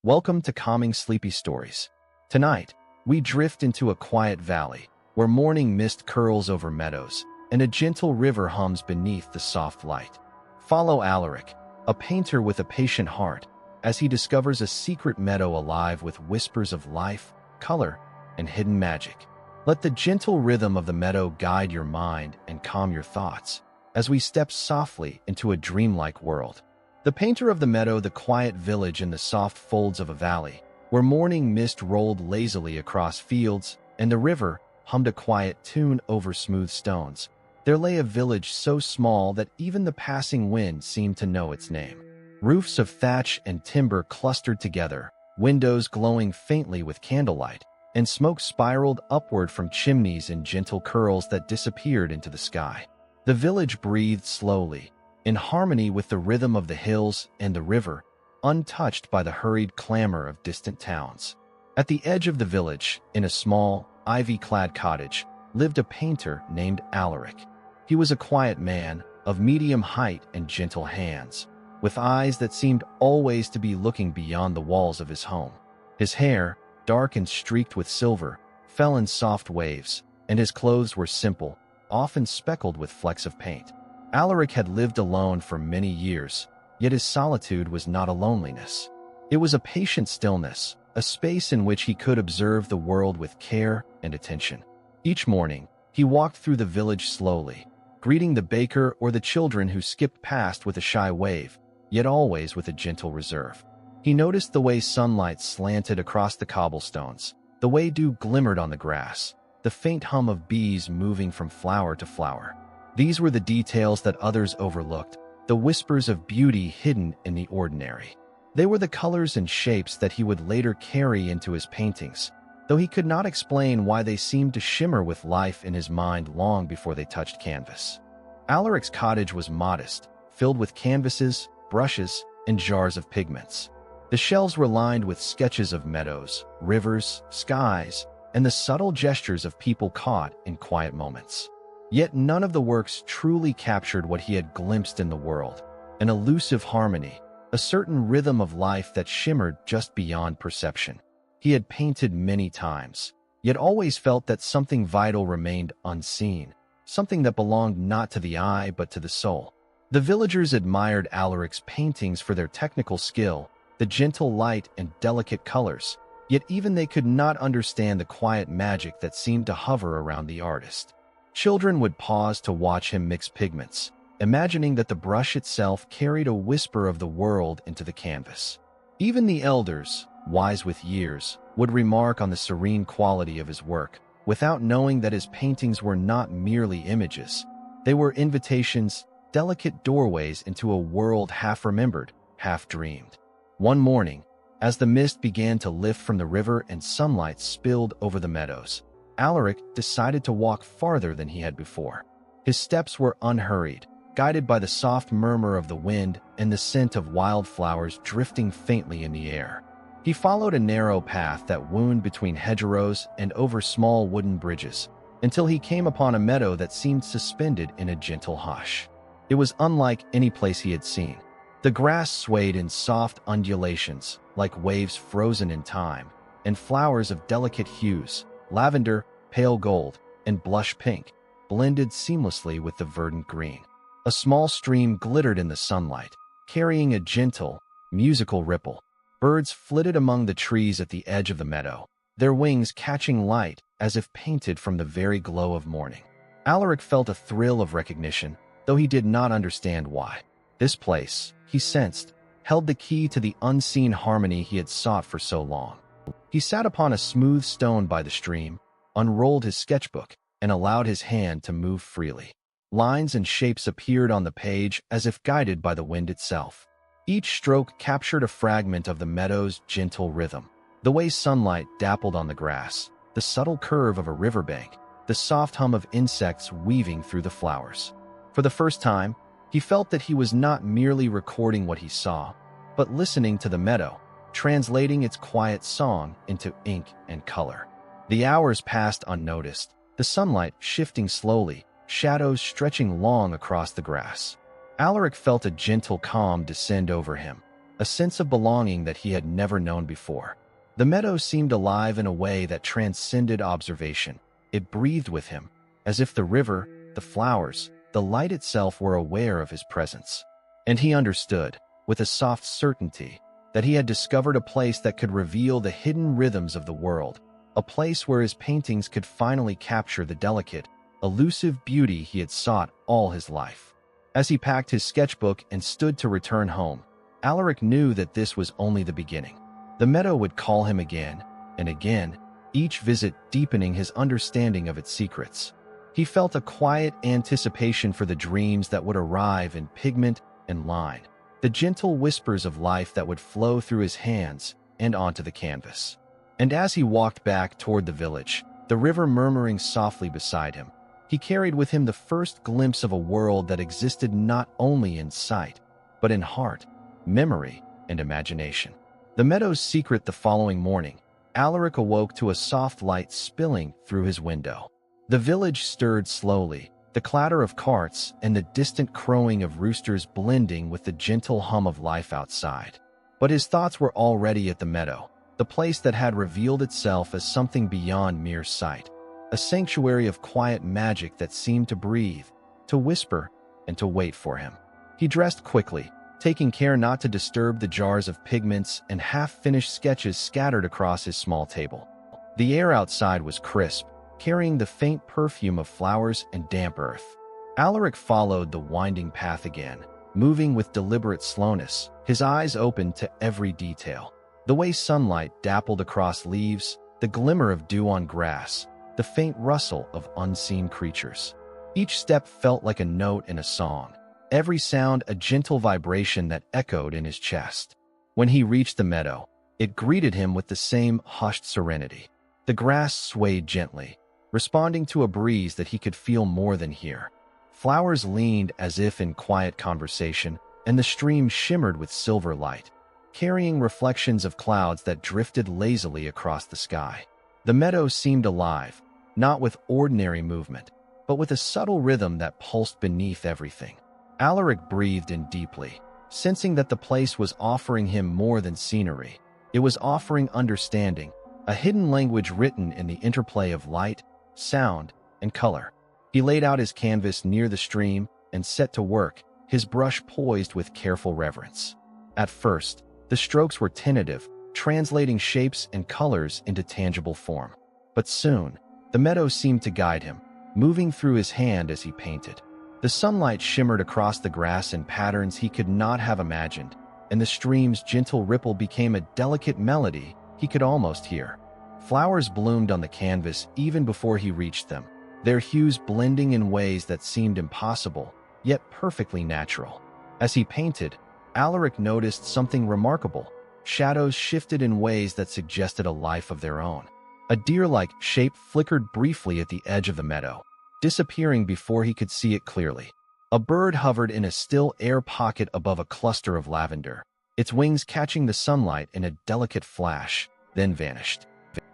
Welcome to Calming Sleepy Stories. Tonight, we drift into a quiet valley where morning mist curls over meadows and a gentle river hums beneath the soft light. Follow Alaric, a painter with a patient heart, as he discovers a secret meadow alive with whispers of life, color, and hidden magic. Let the gentle rhythm of the meadow guide your mind and calm your thoughts as we step softly into a dreamlike world. The painter of the meadow, the quiet village in the soft folds of a valley, where morning mist rolled lazily across fields and the river hummed a quiet tune over smooth stones. There lay a village so small that even the passing wind seemed to know its name. Roofs of thatch and timber clustered together, windows glowing faintly with candlelight, and smoke spiraled upward from chimneys in gentle curls that disappeared into the sky. The village breathed slowly, in harmony with the rhythm of the hills and the river, untouched by the hurried clamor of distant towns. At the edge of the village, in a small, ivy-clad cottage, lived a painter named Alaric. He was a quiet man, of medium height and gentle hands, with eyes that seemed always to be looking beyond the walls of his home. His hair, dark and streaked with silver, fell in soft waves, and his clothes were simple, often speckled with flecks of paint. Alaric had lived alone for many years, yet his solitude was not a loneliness. It was a patient stillness, a space in which he could observe the world with care and attention. Each morning, he walked through the village slowly, greeting the baker or the children who skipped past with a shy wave, yet always with a gentle reserve. He noticed the way sunlight slanted across the cobblestones, the way dew glimmered on the grass, the faint hum of bees moving from flower to flower. These were the details that others overlooked, the whispers of beauty hidden in the ordinary. They were the colors and shapes that he would later carry into his paintings, though he could not explain why they seemed to shimmer with life in his mind long before they touched canvas. Alaric's cottage was modest, filled with canvases, brushes, and jars of pigments. The shelves were lined with sketches of meadows, rivers, skies, and the subtle gestures of people caught in quiet moments. Yet none of the works truly captured what he had glimpsed in the world, an elusive harmony, a certain rhythm of life that shimmered just beyond perception. He had painted many times, yet always felt that something vital remained unseen, something that belonged not to the eye but to the soul. The villagers admired Alaric's paintings for their technical skill, the gentle light and delicate colors, yet even they could not understand the quiet magic that seemed to hover around the artist. Children would pause to watch him mix pigments, imagining that the brush itself carried a whisper of the world into the canvas. Even the elders, wise with years, would remark on the serene quality of his work, without knowing that his paintings were not merely images. They were invitations, delicate doorways into a world half remembered, half dreamed. One morning, as the mist began to lift from the river and sunlight spilled over the meadows, Alaric decided to walk farther than he had before. His steps were unhurried, guided by the soft murmur of the wind and the scent of wildflowers drifting faintly in the air. He followed a narrow path that wound between hedgerows and over small wooden bridges, until he came upon a meadow that seemed suspended in a gentle hush. It was unlike any place he had seen. The grass swayed in soft undulations, like waves frozen in time, and flowers of delicate hues, lavender, pale gold, and blush pink, blended seamlessly with the verdant green. A small stream glittered in the sunlight, carrying a gentle, musical ripple. Birds flitted among the trees at the edge of the meadow, their wings catching light as if painted from the very glow of morning. Alaric felt a thrill of recognition, though he did not understand why. This place, he sensed, held the key to the unseen harmony he had sought for so long. He sat upon a smooth stone by the stream, unrolled his sketchbook, and allowed his hand to move freely. Lines and shapes appeared on the page as if guided by the wind itself. Each stroke captured a fragment of the meadow's gentle rhythm. The way sunlight dappled on the grass, the subtle curve of a riverbank, the soft hum of insects weaving through the flowers. For the first time, he felt that he was not merely recording what he saw, but listening to the meadow, translating its quiet song into ink and color. The hours passed unnoticed, the sunlight shifting slowly, shadows stretching long across the grass. Alaric felt a gentle calm descend over him, a sense of belonging that he had never known before. The meadow seemed alive in a way that transcended observation. It breathed with him, as if the river, the flowers, the light itself were aware of his presence. And he understood, with a soft certainty, that he had discovered a place that could reveal the hidden rhythms of the world, a place where his paintings could finally capture the delicate, elusive beauty he had sought all his life. As he packed his sketchbook and stood to return home, Alaric knew that this was only the beginning. The meadow would call him again and again, each visit deepening his understanding of its secrets. He felt a quiet anticipation for the dreams that would arrive in pigment and line, the gentle whispers of life that would flow through his hands and onto the canvas. And as he walked back toward the village, the river murmuring softly beside him, he carried with him the first glimpse of a world that existed not only in sight, but in heart, memory, and imagination. The meadow's secret. The following morning, Alaric awoke to a soft light spilling through his window. The village stirred slowly, the clatter of carts and the distant crowing of roosters blending with the gentle hum of life outside. But his thoughts were already at the meadow, the place that had revealed itself as something beyond mere sight, a sanctuary of quiet magic that seemed to breathe, to whisper, and to wait for him. He dressed quickly, taking care not to disturb the jars of pigments and half-finished sketches scattered across his small table. The air outside was crisp, carrying the faint perfume of flowers and damp earth. Alaric followed the winding path again, moving with deliberate slowness, his eyes open to every detail. The way sunlight dappled across leaves, the glimmer of dew on grass, the faint rustle of unseen creatures. Each step felt like a note in a song, every sound a gentle vibration that echoed in his chest. When he reached the meadow, it greeted him with the same hushed serenity. The grass swayed gently, responding to a breeze that he could feel more than hear. Flowers leaned as if in quiet conversation, and the stream shimmered with silver light, carrying reflections of clouds that drifted lazily across the sky. The meadow seemed alive, not with ordinary movement, but with a subtle rhythm that pulsed beneath everything. Alaric breathed in deeply, sensing that the place was offering him more than scenery. It was offering understanding, a hidden language written in the interplay of light, sound, and color. He laid out his canvas near the stream and set to work, his brush poised with careful reverence. At first, the strokes were tentative, translating shapes and colors into tangible form. But soon, the meadow seemed to guide him, moving through his hand as he painted. The sunlight shimmered across the grass in patterns he could not have imagined, and the stream's gentle ripple became a delicate melody he could almost hear. Flowers bloomed on the canvas even before he reached them, their hues blending in ways that seemed impossible, yet perfectly natural. As he painted, Alaric noticed something remarkable. Shadows shifted in ways that suggested a life of their own. A deer-like shape flickered briefly at the edge of the meadow, disappearing before he could see it clearly. A bird hovered in a still air pocket above a cluster of lavender, its wings catching the sunlight in a delicate flash, then vanished.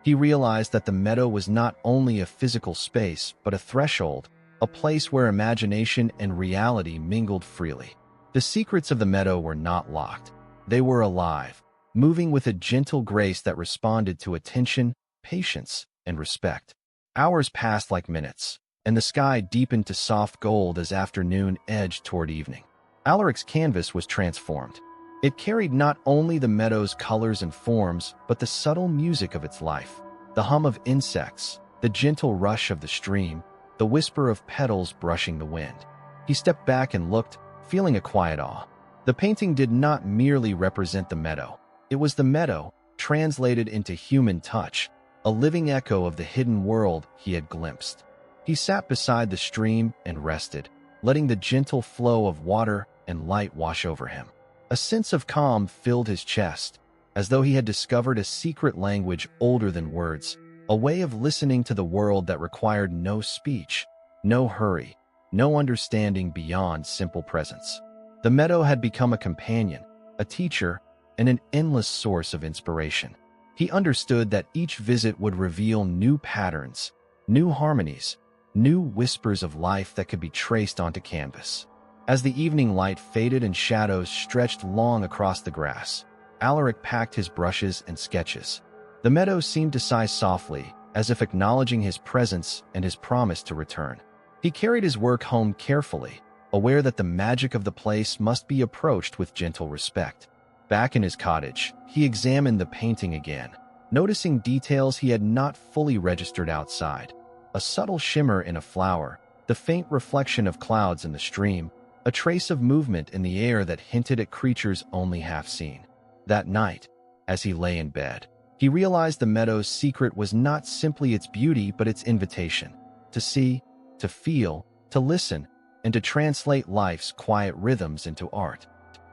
He realized that the meadow was not only a physical space, but a threshold, a place where imagination and reality mingled freely. The secrets of the meadow were not locked. They were alive, moving with a gentle grace that responded to attention, patience, and respect. Hours passed like minutes, and the sky deepened to soft gold as afternoon edged toward evening. Alaric's canvas was transformed. It carried not only the meadow's colors and forms, but the subtle music of its life, the hum of insects, the gentle rush of the stream, the whisper of petals brushing the wind. He stepped back and looked, feeling a quiet awe. The painting did not merely represent the meadow. It was the meadow, translated into human touch, a living echo of the hidden world he had glimpsed. He sat beside the stream and rested, letting the gentle flow of water and light wash over him. A sense of calm filled his chest, as though he had discovered a secret language older than words, a way of listening to the world that required no speech, no hurry, no understanding beyond simple presence. The meadow had become a companion, a teacher, and an endless source of inspiration. He understood that each visit would reveal new patterns, new harmonies, new whispers of life that could be traced onto canvas. As the evening light faded and shadows stretched long across the grass, Alaric packed his brushes and sketches. The meadow seemed to sigh softly, as if acknowledging his presence and his promise to return. He carried his work home carefully, aware that the magic of the place must be approached with gentle respect. Back in his cottage, he examined the painting again, noticing details he had not fully registered outside. A subtle shimmer in a flower, the faint reflection of clouds in the stream, a trace of movement in the air that hinted at creatures only half seen. That night, as he lay in bed, he realized the meadow's secret was not simply its beauty but its invitation to see, to feel, to listen, and to translate life's quiet rhythms into art.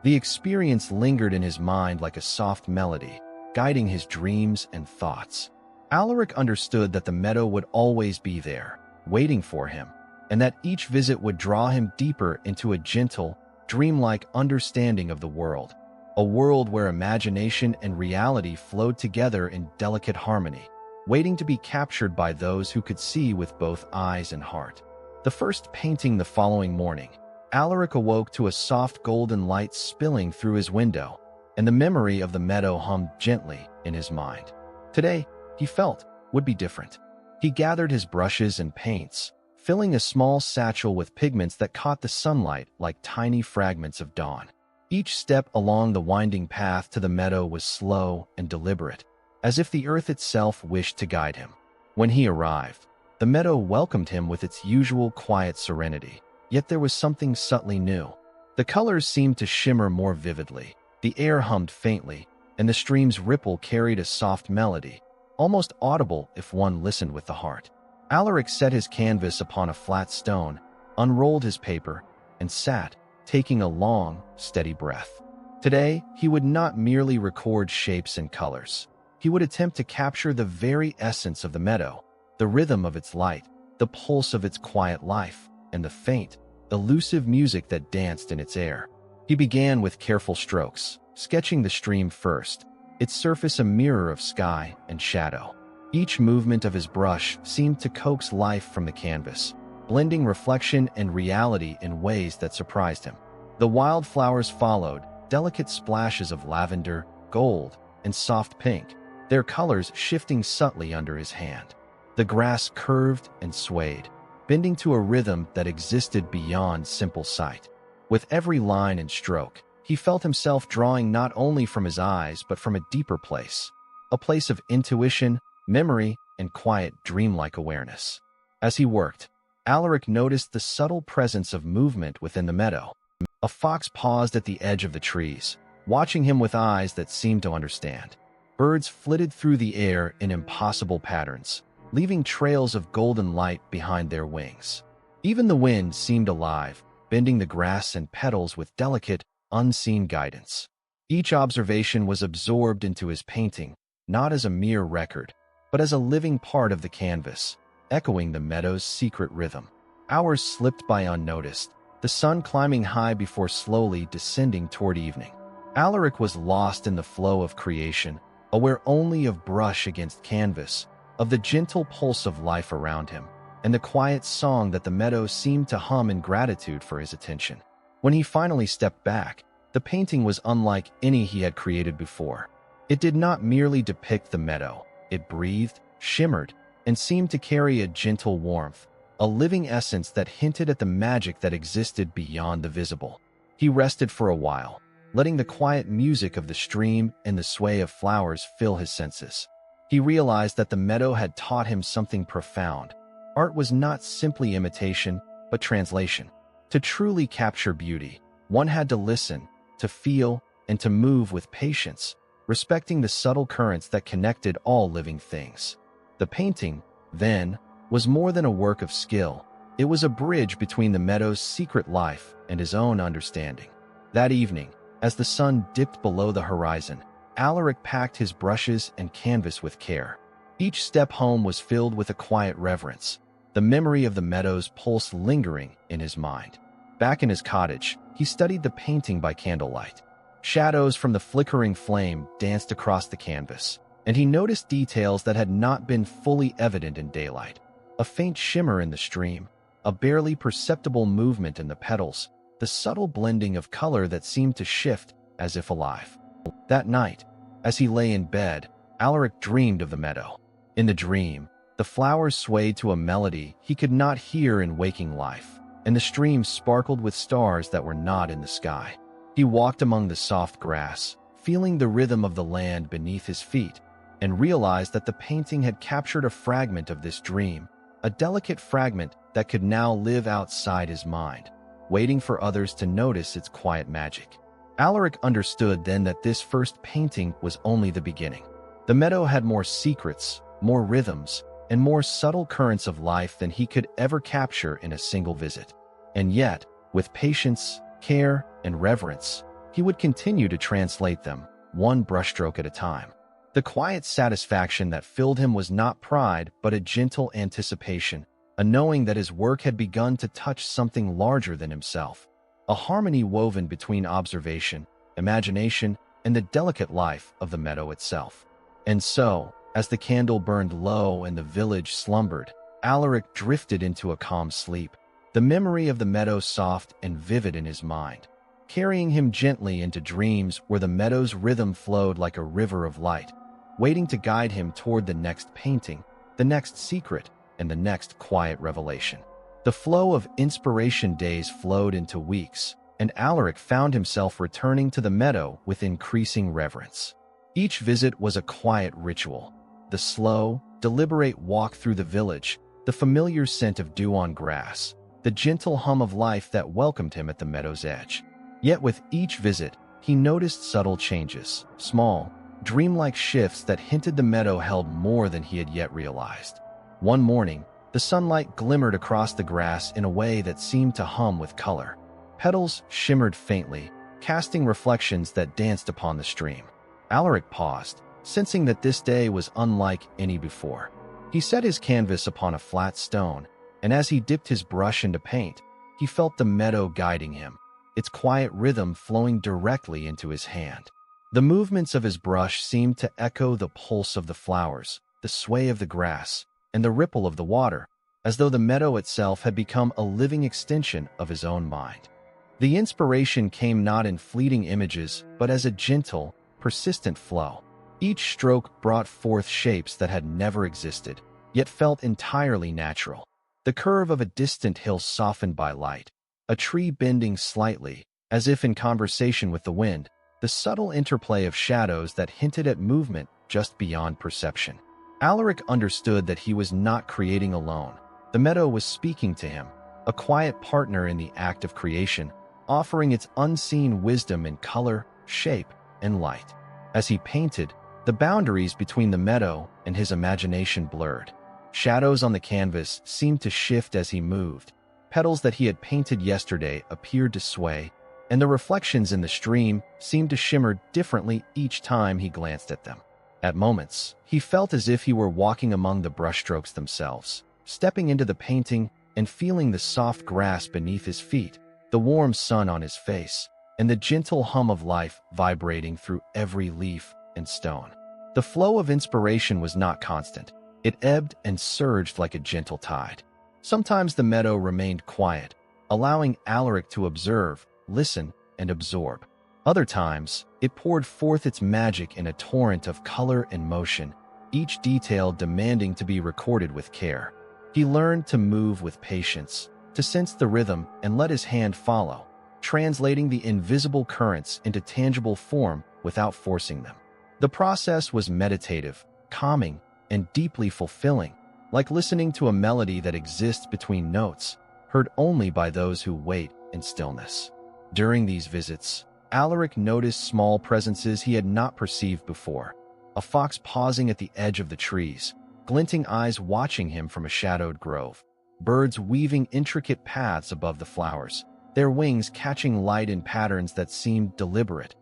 The experience lingered in his mind like a soft melody, guiding his dreams and thoughts. Alaric understood that the meadow would always be there, waiting for him, and that each visit would draw him deeper into a gentle, dreamlike understanding of the world, a world where imagination and reality flowed together in delicate harmony, waiting to be captured by those who could see with both eyes and heart. The first painting the following morning, Alaric awoke to a soft golden light spilling through his window, and the memory of the meadow hummed gently in his mind. Today, he felt, would be different. He gathered his brushes and paints, filling a small satchel with pigments that caught the sunlight like tiny fragments of dawn. Each step along the winding path to the meadow was slow and deliberate, as if the earth itself wished to guide him. When he arrived, the meadow welcomed him with its usual quiet serenity, yet there was something subtly new. The colors seemed to shimmer more vividly, the air hummed faintly, and the stream's ripple carried a soft melody, almost audible if one listened with the heart. Alaric set his canvas upon a flat stone, unrolled his paper, and sat, taking a long, steady breath. Today, he would not merely record shapes and colors. He would attempt to capture the very essence of the meadow, the rhythm of its light, the pulse of its quiet life, and the faint, elusive music that danced in its air. He began with careful strokes, sketching the stream first, its surface a mirror of sky and shadow. Each movement of his brush seemed to coax life from the canvas, blending reflection and reality in ways that surprised him. The wildflowers followed, delicate splashes of lavender, gold, and soft pink, their colors shifting subtly under his hand. The grass curved and swayed, bending to a rhythm that existed beyond simple sight. With every line and stroke, he felt himself drawing not only from his eyes but from a deeper place, a place of intuition, memory, and quiet, dreamlike awareness. As he worked, Alaric noticed the subtle presence of movement within the meadow. A fox paused at the edge of the trees, watching him with eyes that seemed to understand. Birds flitted through the air in impossible patterns, leaving trails of golden light behind their wings. Even the wind seemed alive, bending the grass and petals with delicate, unseen guidance. Each observation was absorbed into his painting, not as a mere record, but as a living part of the canvas, echoing the meadow's secret rhythm. Hours slipped by unnoticed, the sun climbing high before slowly descending toward evening. Alaric was lost in the flow of creation, aware only of brush against canvas, of the gentle pulse of life around him, and the quiet song that the meadow seemed to hum in gratitude for his attention. When he finally stepped back, the painting was unlike any he had created before. It did not merely depict the meadow. It breathed, shimmered, and seemed to carry a gentle warmth, a living essence that hinted at the magic that existed beyond the visible. He rested for a while, letting the quiet music of the stream and the sway of flowers fill his senses. He realized that the meadow had taught him something profound. Art was not simply imitation, but translation. To truly capture beauty, one had to listen, to feel, and to move with patience, respecting the subtle currents that connected all living things. The painting, then, was more than a work of skill. It was a bridge between the meadow's secret life and his own understanding. That evening, as the sun dipped below the horizon, Alaric packed his brushes and canvas with care. Each step home was filled with a quiet reverence, the memory of the meadow's pulse lingering in his mind. Back in his cottage, he studied the painting by candlelight. Shadows from the flickering flame danced across the canvas, and he noticed details that had not been fully evident in daylight. A faint shimmer in the stream, a barely perceptible movement in the petals, the subtle blending of color that seemed to shift as if alive. That night, as he lay in bed, Alaric dreamed of the meadow. In the dream, the flowers swayed to a melody he could not hear in waking life, and the stream sparkled with stars that were not in the sky. He walked among the soft grass, feeling the rhythm of the land beneath his feet, and realized that the painting had captured a fragment of this dream, a delicate fragment that could now live outside his mind, waiting for others to notice its quiet magic. Alaric understood then that this first painting was only the beginning. The meadow had more secrets, more rhythms, and more subtle currents of life than he could ever capture in a single visit. And yet, with patience, care, and reverence, he would continue to translate them, one brushstroke at a time. The quiet satisfaction that filled him was not pride, but a gentle anticipation, a knowing that his work had begun to touch something larger than himself, a harmony woven between observation, imagination, and the delicate life of the meadow itself. And so, as the candle burned low and the village slumbered, Alaric drifted into a calm sleep, the memory of the meadow soft and vivid in his mind, carrying him gently into dreams where the meadow's rhythm flowed like a river of light, waiting to guide him toward the next painting, the next secret, and the next quiet revelation. The flow of inspiration days flowed into weeks, and Alaric found himself returning to the meadow with increasing reverence. Each visit was a quiet ritual, the slow, deliberate walk through the village, the familiar scent of dew on grass, the gentle hum of life that welcomed him at the meadow's edge. Yet with each visit, he noticed subtle changes, small, dreamlike shifts that hinted the meadow held more than he had yet realized. One morning, the sunlight glimmered across the grass in a way that seemed to hum with color. Petals shimmered faintly, casting reflections that danced upon the stream. Alaric paused, sensing that this day was unlike any before. He set his canvas upon a flat stone, and as he dipped his brush into paint, he felt the meadow guiding him, its quiet rhythm flowing directly into his hand. The movements of his brush seemed to echo the pulse of the flowers, the sway of the grass, and the ripple of the water, as though the meadow itself had become a living extension of his own mind. The inspiration came not in fleeting images, but as a gentle, persistent flow. Each stroke brought forth shapes that had never existed, yet felt entirely natural. The curve of a distant hill softened by light, a tree bending slightly, as if in conversation with the wind, the subtle interplay of shadows that hinted at movement just beyond perception. Alaric understood that he was not creating alone. The meadow was speaking to him, a quiet partner in the act of creation, offering its unseen wisdom in color, shape, and light. As he painted, the boundaries between the meadow and his imagination blurred. Shadows on the canvas seemed to shift as he moved. Petals that he had painted yesterday appeared to sway, and the reflections in the stream seemed to shimmer differently each time he glanced at them. At moments, he felt as if he were walking among the brushstrokes themselves, stepping into the painting and feeling the soft grass beneath his feet, the warm sun on his face, and the gentle hum of life vibrating through every leaf and stone. The flow of inspiration was not constant. It ebbed and surged like a gentle tide. Sometimes the meadow remained quiet, allowing Alaric to observe, listen, and absorb. Other times, it poured forth its magic in a torrent of color and motion, each detail demanding to be recorded with care. He learned to move with patience, to sense the rhythm and let his hand follow, translating the invisible currents into tangible form without forcing them. The process was meditative, calming, and deeply fulfilling, like listening to a melody that exists between notes, heard only by those who wait in stillness. During these visits, Alaric noticed small presences he had not perceived before. A fox pausing at the edge of the trees, glinting eyes watching him from a shadowed grove. Birds weaving intricate paths above the flowers, their wings catching light in patterns that seemed deliberate.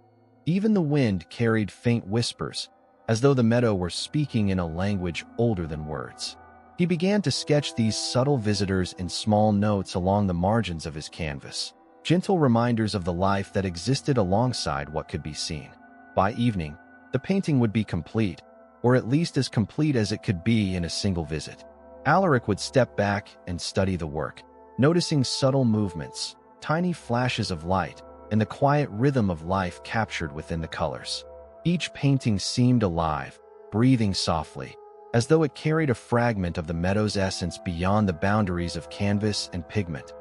Even the wind carried faint whispers, as though the meadow were speaking in a language older than words. He began to sketch these subtle visitors in small notes along the margins of his canvas, gentle reminders of the life that existed alongside what could be seen. By evening, the painting would be complete, or at least as complete as it could be in a single visit. Alaric would step back and study the work, noticing subtle movements, tiny flashes of light, and the quiet rhythm of life captured within the colors. Each painting seemed alive, breathing softly, as though it carried a fragment of the meadow's essence beyond the boundaries of canvas and pigment.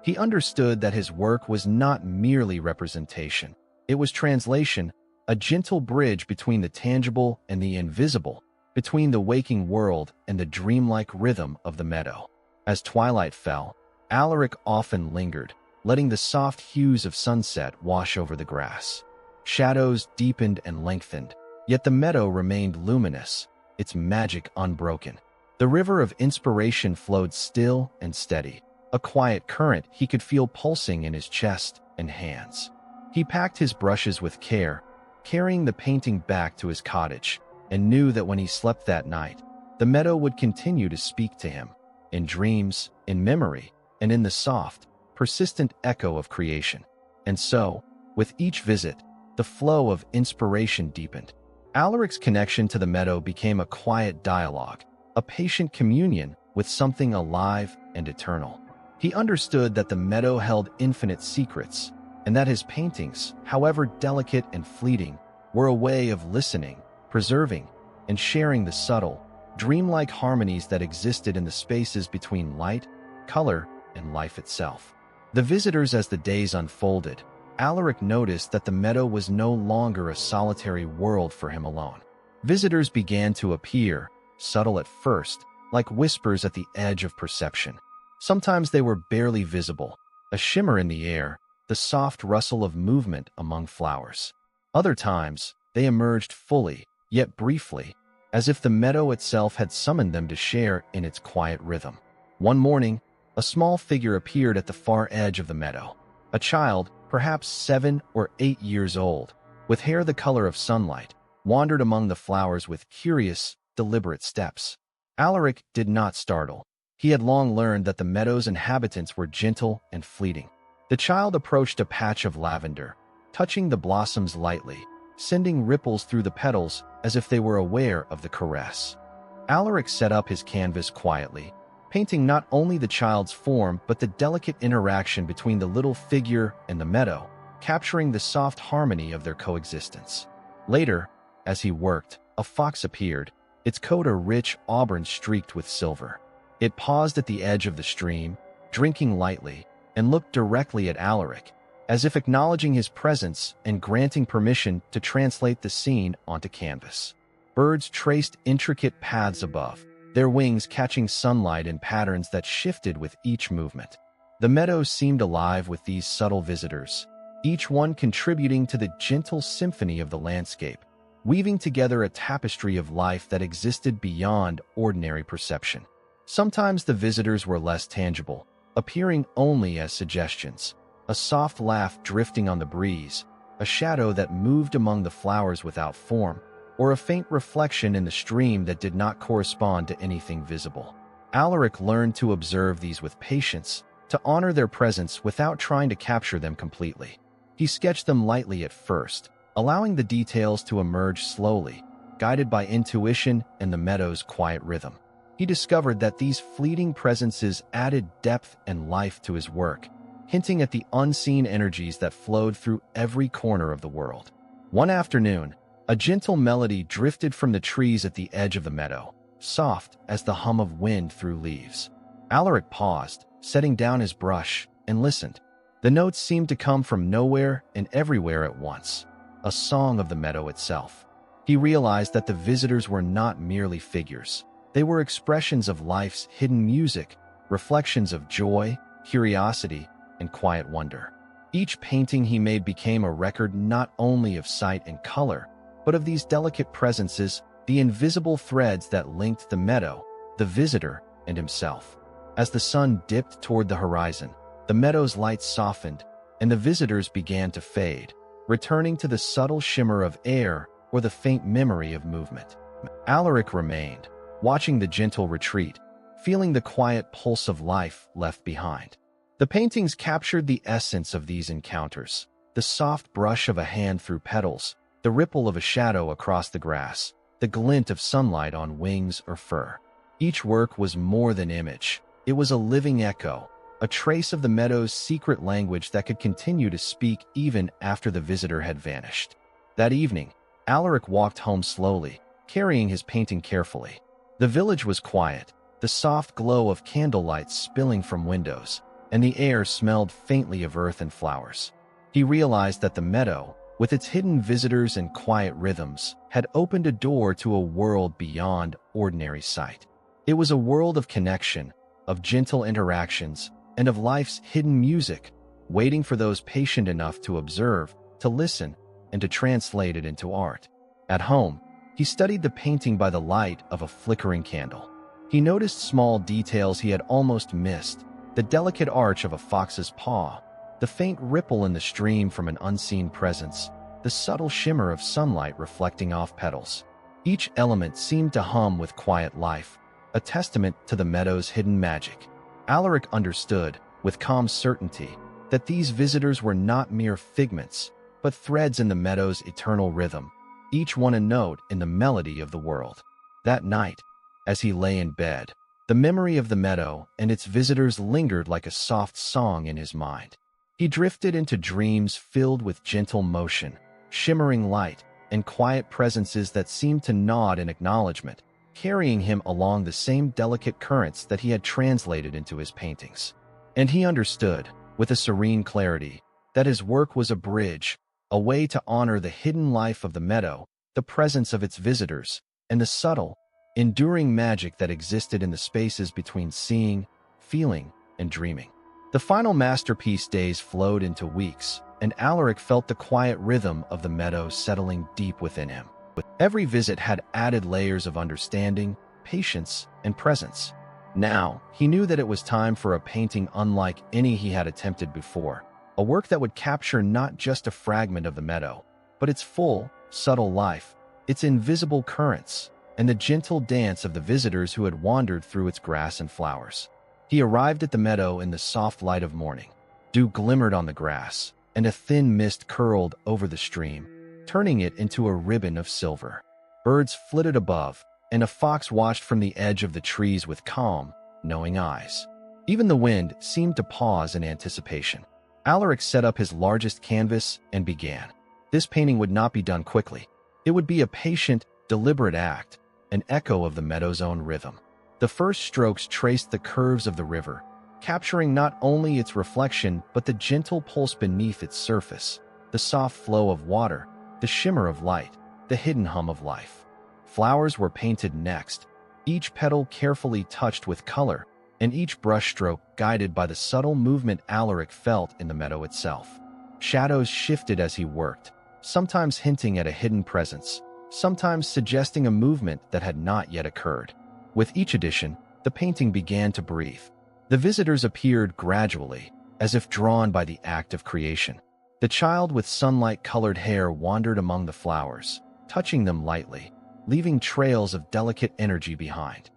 He understood that his work was not merely representation. It was translation, a gentle bridge between the tangible and the invisible, between the waking world and the dreamlike rhythm of the meadow. As twilight fell, Alaric often lingered, letting the soft hues of sunset wash over the grass. Shadows deepened and lengthened, yet the meadow remained luminous, its magic unbroken. The river of inspiration flowed still and steady, a quiet current he could feel pulsing in his chest and hands. He packed his brushes with care, carrying the painting back to his cottage, and knew that when he slept that night, the meadow would continue to speak to him, in dreams, in memory, and in the soft, persistent echo of creation. And so, with each visit, the flow of inspiration deepened. Alaric's connection to the meadow became a quiet dialogue, a patient communion with something alive and eternal. He understood that the meadow held infinite secrets, and that his paintings, however delicate and fleeting, were a way of listening, preserving, and sharing the subtle, dreamlike harmonies that existed in the spaces between light, color, and life itself. The visitors, as the days unfolded, Alaric noticed that the meadow was no longer a solitary world for him alone. Visitors began to appear, subtle at first, like whispers at the edge of perception. Sometimes they were barely visible, a shimmer in the air, the soft rustle of movement among flowers. Other times, they emerged fully, yet briefly, as if the meadow itself had summoned them to share in its quiet rhythm. One morning, a small figure appeared at the far edge of the meadow. A child, perhaps 7 or 8 years old, with hair the color of sunlight, wandered among the flowers with curious, deliberate steps. Alaric did not startle. He had long learned that the meadow's inhabitants were gentle and fleeting. The child approached a patch of lavender, touching the blossoms lightly, sending ripples through the petals as if they were aware of the caress. Alaric set up his canvas quietly, painting not only the child's form but the delicate interaction between the little figure and the meadow, capturing the soft harmony of their coexistence. Later, as he worked, a fox appeared, its coat a rich auburn streaked with silver. It paused at the edge of the stream, drinking lightly, and looked directly at Alaric, as if acknowledging his presence and granting permission to translate the scene onto canvas. Birds traced intricate paths above, their wings catching sunlight in patterns that shifted with each movement. The meadow seemed alive with these subtle visitors, each one contributing to the gentle symphony of the landscape, weaving together a tapestry of life that existed beyond ordinary perception. Sometimes the visitors were less tangible, appearing only as suggestions, a soft laugh drifting on the breeze, a shadow that moved among the flowers without form, or a faint reflection in the stream that did not correspond to anything visible. Alaric learned to observe these with patience, to honor their presence without trying to capture them completely. He sketched them lightly at first, allowing the details to emerge slowly, guided by intuition and the meadow's quiet rhythm. He discovered that these fleeting presences added depth and life to his work, hinting at the unseen energies that flowed through every corner of the world. One afternoon, a gentle melody drifted from the trees at the edge of the meadow, soft as the hum of wind through leaves. Alaric paused, setting down his brush, and listened. The notes seemed to come from nowhere and everywhere at once, a song of the meadow itself. He realized that the visitors were not merely figures. They were expressions of life's hidden music, reflections of joy, curiosity, and quiet wonder. Each painting he made became a record not only of sight and color, but of these delicate presences, the invisible threads that linked the meadow, the visitor, and himself. As the sun dipped toward the horizon, the meadow's light softened, and the visitors began to fade, returning to the subtle shimmer of air or the faint memory of movement. Alaric remained, watching the gentle retreat, feeling the quiet pulse of life left behind. The paintings captured the essence of these encounters, the soft brush of a hand through petals, the ripple of a shadow across the grass, the glint of sunlight on wings or fur. Each work was more than image. It was a living echo, a trace of the meadow's secret language that could continue to speak even after the visitor had vanished. That evening, Alaric walked home slowly, carrying his painting carefully. The village was quiet, the soft glow of candlelight spilling from windows, and the air smelled faintly of earth and flowers. He realized that the meadow, with its hidden visitors and quiet rhythms, had opened a door to a world beyond ordinary sight. It was a world of connection, of gentle interactions, and of life's hidden music, waiting for those patient enough to observe, to listen, and to translate it into art. At home, he studied the painting by the light of a flickering candle. He noticed small details he had almost missed: the delicate arch of a fox's paw, the faint ripple in the stream from an unseen presence, the subtle shimmer of sunlight reflecting off petals. Each element seemed to hum with quiet life, a testament to the meadow's hidden magic. Alaric understood, with calm certainty, that these visitors were not mere figments, but threads in the meadow's eternal rhythm, each one a note in the melody of the world. That night, as he lay in bed, the memory of the meadow and its visitors lingered like a soft song in his mind. He drifted into dreams filled with gentle motion, shimmering light, and quiet presences that seemed to nod in acknowledgement, carrying him along the same delicate currents that he had translated into his paintings. And he understood, with a serene clarity, that his work was a bridge, a way to honor the hidden life of the meadow, the presence of its visitors, and the subtle, enduring magic that existed in the spaces between seeing, feeling, and dreaming. The final masterpiece days flowed into weeks, and Alaric felt the quiet rhythm of the meadow settling deep within him. Every visit had added layers of understanding, patience, and presence. Now, he knew that it was time for a painting unlike any he had attempted before, a work that would capture not just a fragment of the meadow, but its full, subtle life, its invisible currents, and the gentle dance of the visitors who had wandered through its grass and flowers. He arrived at the meadow in the soft light of morning. Dew glimmered on the grass, and a thin mist curled over the stream, turning it into a ribbon of silver. Birds flitted above, and a fox watched from the edge of the trees with calm, knowing eyes. Even the wind seemed to pause in anticipation. Alaric set up his largest canvas and began. This painting would not be done quickly. It would be a patient, deliberate act, an echo of the meadow's own rhythm. The first strokes traced the curves of the river, capturing not only its reflection but the gentle pulse beneath its surface, the soft flow of water, the shimmer of light, the hidden hum of life. Flowers were painted next, each petal carefully touched with color, and each brushstroke guided by the subtle movement Alaric felt in the meadow itself. Shadows shifted as he worked, sometimes hinting at a hidden presence, sometimes suggesting a movement that had not yet occurred. With each addition, the painting began to breathe. The visitors appeared gradually, as if drawn by the act of creation. The child with sunlight-colored hair wandered among the flowers, touching them lightly, leaving trails of delicate energy behind.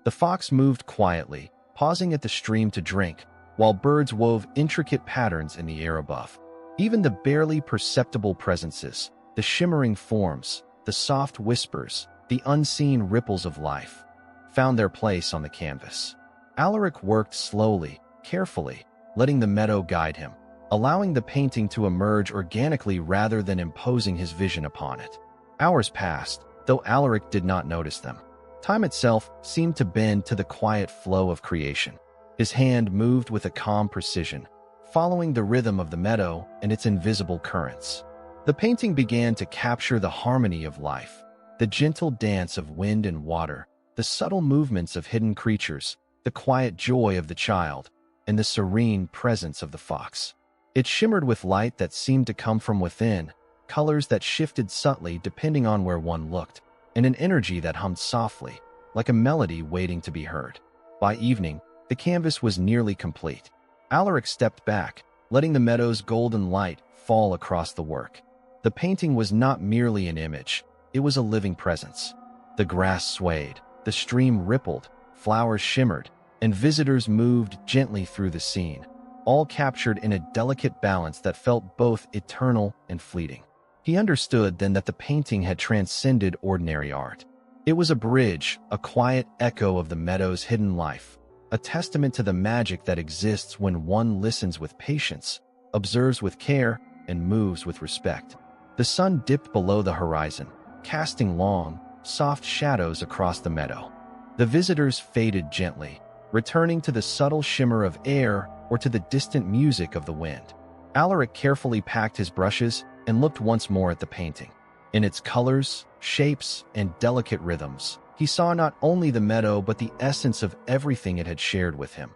The fox moved quietly, pausing at the stream to drink, while birds wove intricate patterns in the air above. Even the barely perceptible presences, the shimmering forms, the soft whispers, the unseen ripples of life, found their place on the canvas. Alaric worked slowly, carefully, letting the meadow guide him, allowing the painting to emerge organically rather than imposing his vision upon it. Hours passed, though Alaric did not notice them. Time itself seemed to bend to the quiet flow of creation. His hand moved with a calm precision, following the rhythm of the meadow and its invisible currents. The painting began to capture the harmony of life, the gentle dance of wind and water, the subtle movements of hidden creatures, the quiet joy of the child, and the serene presence of the fox. It shimmered with light that seemed to come from within, colors that shifted subtly depending on where one looked, and an energy that hummed softly, like a melody waiting to be heard. By evening, the canvas was nearly complete. Alaric stepped back, letting the meadow's golden light fall across the work. The painting was not merely an image, it was a living presence. The grass swayed, the stream rippled, flowers shimmered, and visitors moved gently through the scene, all captured in a delicate balance that felt both eternal and fleeting. He understood then that the painting had transcended ordinary art. It was a bridge, a quiet echo of the meadow's hidden life, a testament to the magic that exists when one listens with patience, observes with care, and moves with respect. The sun dipped below the horizon, casting long, soft shadows across the meadow. The visitors faded gently, returning to the subtle shimmer of air or to the distant music of the wind. Alaric carefully packed his brushes and looked once more at the painting. In its colors, shapes, and delicate rhythms, he saw not only the meadow but the essence of everything it had shared with him: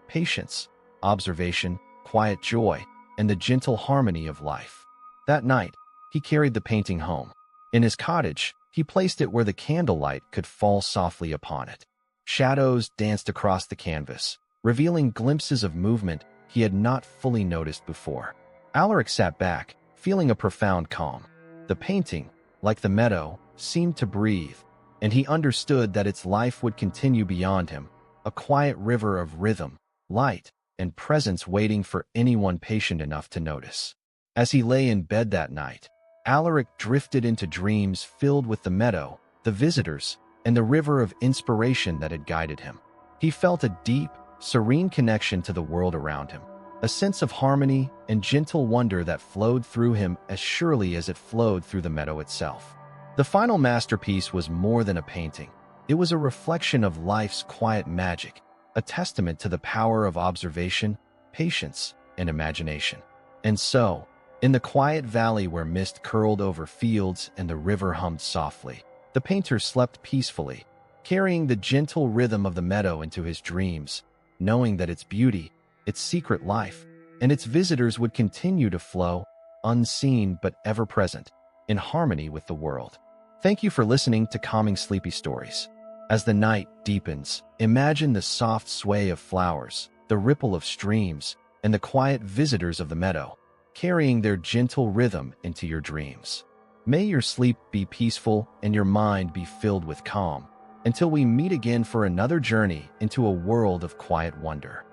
patience, observation, quiet joy, and the gentle harmony of life. That night, he carried the painting home. In his cottage, he placed it where the candlelight could fall softly upon it. Shadows danced across the canvas, revealing glimpses of movement he had not fully noticed before. Alaric sat back, feeling a profound calm. The painting, like the meadow, seemed to breathe, and he understood that its life would continue beyond him, a quiet river of rhythm, light, and presence waiting for anyone patient enough to notice. As he lay in bed that night, Alaric drifted into dreams filled with the meadow, the visitors, and the river of inspiration that had guided him. He felt a deep, serene connection to the world around him, a sense of harmony and gentle wonder that flowed through him as surely as it flowed through the meadow itself. The final masterpiece was more than a painting. It was a reflection of life's quiet magic, a testament to the power of observation, patience, and imagination. And so, in the quiet valley where mist curled over fields and the river hummed softly, the painter slept peacefully, carrying the gentle rhythm of the meadow into his dreams, knowing that its beauty, its secret life, and its visitors would continue to flow, unseen but ever present, in harmony with the world. Thank you for listening to Calming Sleepy Stories. As the night deepens, imagine the soft sway of flowers, the ripple of streams, and the quiet visitors of the meadow, carrying their gentle rhythm into your dreams. May your sleep be peaceful and your mind be filled with calm, until we meet again for another journey into a world of quiet wonder.